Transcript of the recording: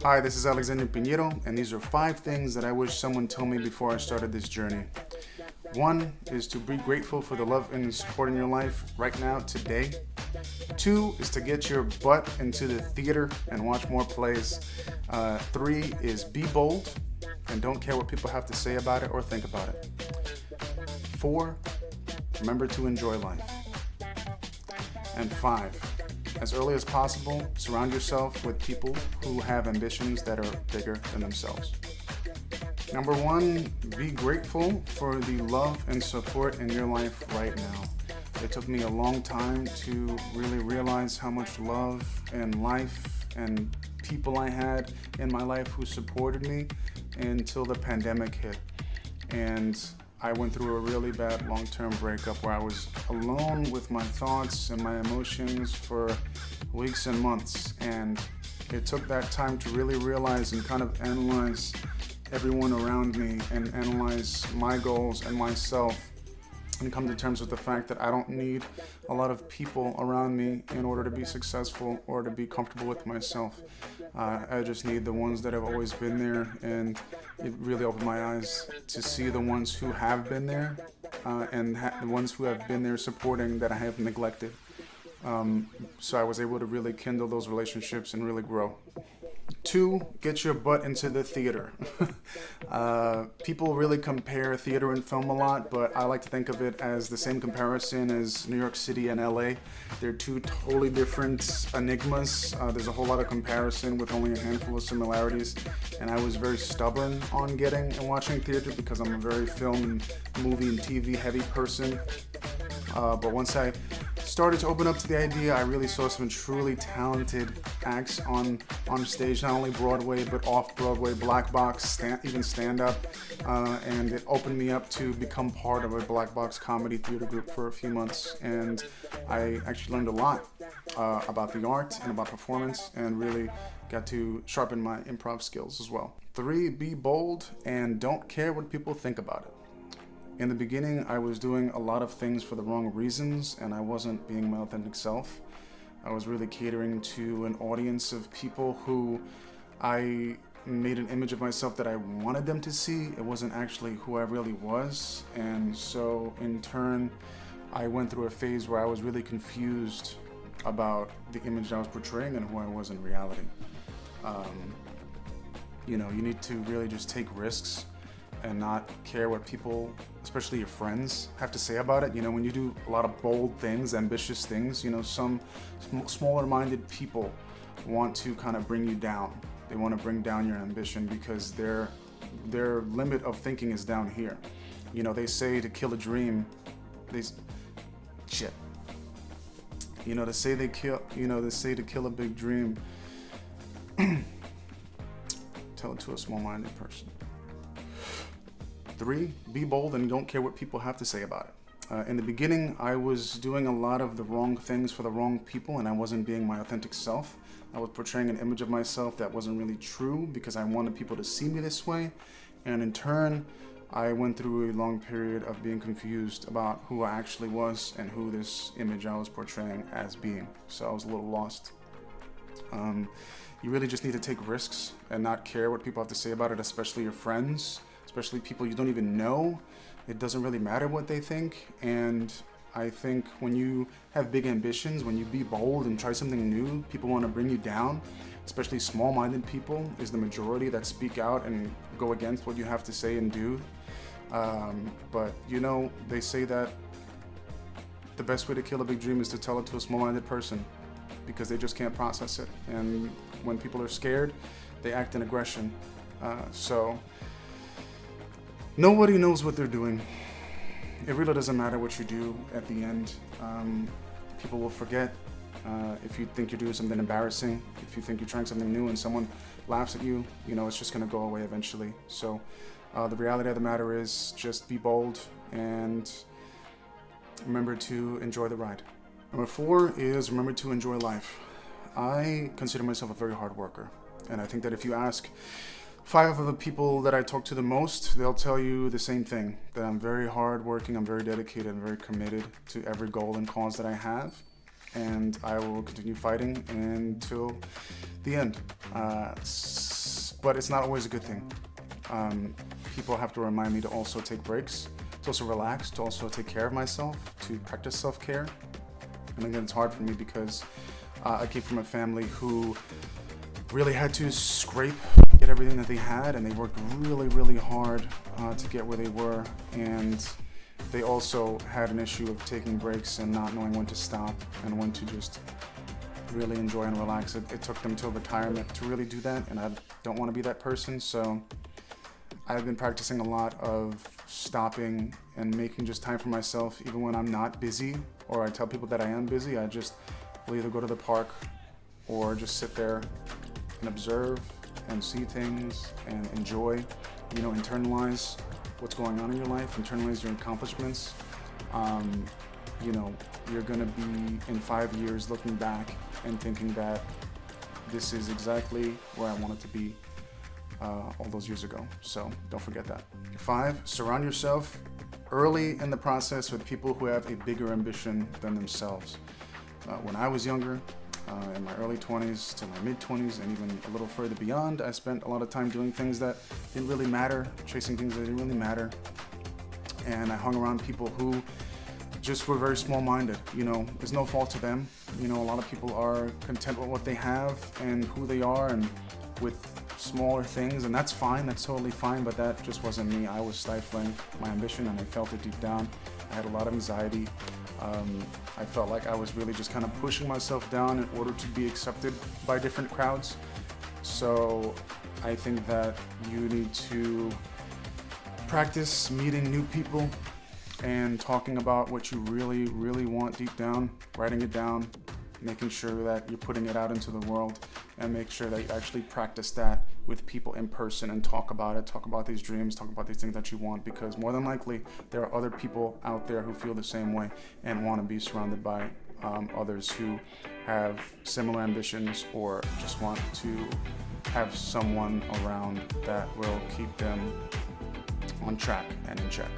Hi, this is Alexander Pineiro, and these are 5 things that I wish someone told me before I started this journey. One is to be grateful for the love and support in your life right now, today. 2 is to get your butt into the theater and watch more plays. 3 is be bold and don't care what people have to say about it or think about it. 4, remember to enjoy life. And 5, as early as possible, surround yourself with people who have ambitions that are bigger than themselves. Number 1, be grateful for the love and support in your life right now. It took me a long time to really realize how much love and life and people I had in my life who supported me until the pandemic hit. And I went through a really bad long-term breakup where I was alone with my thoughts and my emotions for weeks and months. And it took that time to really realize and kind of analyze everyone around me and analyze my goals and myself and come to terms with the fact that I don't need a lot of people around me in order to be successful or to be comfortable with myself. I just need the ones that have always been there, and it really opened my eyes to see the ones who have been there and the ones who have been there supporting that I have neglected. So I was able to really kindle those relationships and really grow. 2, get your butt into the theater. People really compare theater and film a lot, but I like to think of it as the same comparison as New York City and LA. They're 2 totally different enigmas. There's a whole lot of comparison with only a handful of similarities, and I was very stubborn on getting and watching theater because I'm a very film, movie, and TV heavy person. But once I started to open up to the idea, I really saw some truly talented acts on stage, not only Broadway, but off-Broadway, black box, even stand-up. And it opened me up to become part of a black box comedy theater group for a few months. And I actually learned a lot about the art and about performance, and really got to sharpen my improv skills as well. 3, be bold and don't care what people think about it. In the beginning, I was doing a lot of things for the wrong reasons, and I wasn't being my authentic self. I was really catering to an audience of people who I made an image of myself that I wanted them to see. It wasn't actually who I really was. And so, in turn, I went through a phase where I was really confused about the image I was portraying and who I was in reality. You need to really just take risks and not care what people, especially your friends, have to say about it. When you do a lot of bold things, ambitious things, some smaller-minded people want to kind of bring you down. They want to bring down your ambition because their limit of thinking is down here. They say to kill a dream, they say to kill a big dream, tell it to a small-minded person. 3, be bold and don't care what people have to say about it. In the beginning, I was doing a lot of the wrong things for the wrong people, and I wasn't being my authentic self. I was portraying an image of myself that wasn't really true because I wanted people to see me this way. And in turn, I went through a long period of being confused about who I actually was and who this image I was portraying as being. So I was a little lost. You really just need to take risks and not care what people have to say about it, especially your friends. Especially people you don't even know. It doesn't really matter what they think. And I think when you have big ambitions, when you be bold and try something new, people want to bring you down. Especially small-minded people is the majority that speak out and go against what you have to say and do. But they say that the best way to kill a big dream is to tell it to a small-minded person because they just can't process it. And when people are scared, they act in aggression. Nobody knows what they're doing. It really doesn't matter what you do at the end. People will forget. If you think you're doing something embarrassing, if you think you're trying something new and someone laughs at you, it's just going to go away eventually. So the reality of the matter is just be bold and remember to enjoy the ride. Number 4 is remember to enjoy life. I consider myself a very hard worker. And I think that if you ask 5 of the people that I talk to the most, they'll tell you the same thing, that I'm very hardworking, I'm very dedicated, and very committed to every goal and cause that I have. and I will continue fighting until the end. But it's not always a good thing. People have to remind me to also take breaks, to also relax, to also take care of myself, to practice self-care. And again, it's hard for me because I came from a family who really had to scrape, get everything that they had, and they worked really, really hard to get where they were. And they also had an issue of taking breaks and not knowing when to stop and when to just really enjoy and relax. It took them till retirement to really do that, and I don't want to be that person. So I've been practicing a lot of stopping and making just time for myself, even when I'm not busy, or I tell people that I am busy. I just will either go to the park or just sit there and observe and see things and enjoy, internalize what's going on in your life, internalize your accomplishments. You're gonna be in 5 years looking back and thinking that this is exactly where I wanted to be all those years ago. So don't forget that. 5, surround yourself early in the process with people who have a bigger ambition than themselves. When I was younger, in my early 20s to my mid 20s and even a little further beyond, I spent a lot of time doing things that didn't really matter, chasing things that didn't really matter. And I hung around people who just were very small-minded. There's no fault to them. A lot of people are content with what they have and who they are and with smaller things, and that's fine, that's totally fine, but that just wasn't me. I was stifling my ambition, and I felt it deep down. I had a lot of anxiety. I felt like I was really just kind of pushing myself down in order to be accepted by different crowds. So I think that you need to practice meeting new people and talking about what you really, really want deep down, writing it down, making sure that you're putting it out into the world, and make sure that you actually practice that with people in person and talk about it, talk about these dreams, talk about these things that you want, because more than likely there are other people out there who feel the same way and want to be surrounded by others who have similar ambitions, or just want to have someone around that will keep them on track and in check.